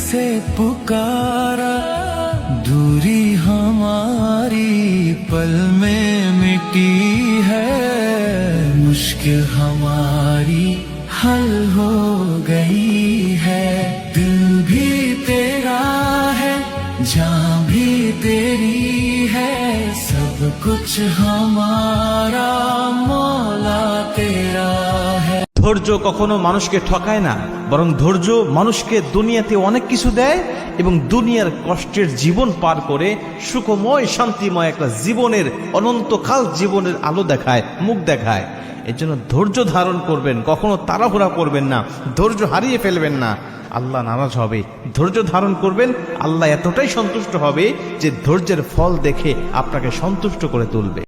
से पुकारा, दूरी हमारी पल में मिटी है, मुश्किल हमारी हल हो गई है। दिल भी तेरा है, जान भी तेरी है, सब कुछ हमारा मौला तेरा है। ধৈর্য কখনো মানুষকে ঠকায় না, বরং ধৈর্য মানুষকে দুনিয়াতে অনেক কিছু দেয় এবং দুনিয়ার কষ্টের জীবন পার করে সুখময় শান্তিময় একটা জীবনের অনন্তকাল জীবনের আলো দেখায়, মুখ দেখায়। এর জন্য ধৈর্য ধারণ করবেন, কখনো তাড়াহুড়া করবেন না, ধৈর্য হারিয়ে ফেলবেন না, আল্লাহ নারাজ হবে। ধৈর্য ধারণ করবেন, আল্লাহ এতটাই সন্তুষ্ট হবে যে ধৈর্যের ফল দেখে আপনাকে সন্তুষ্ট করে তুলবে।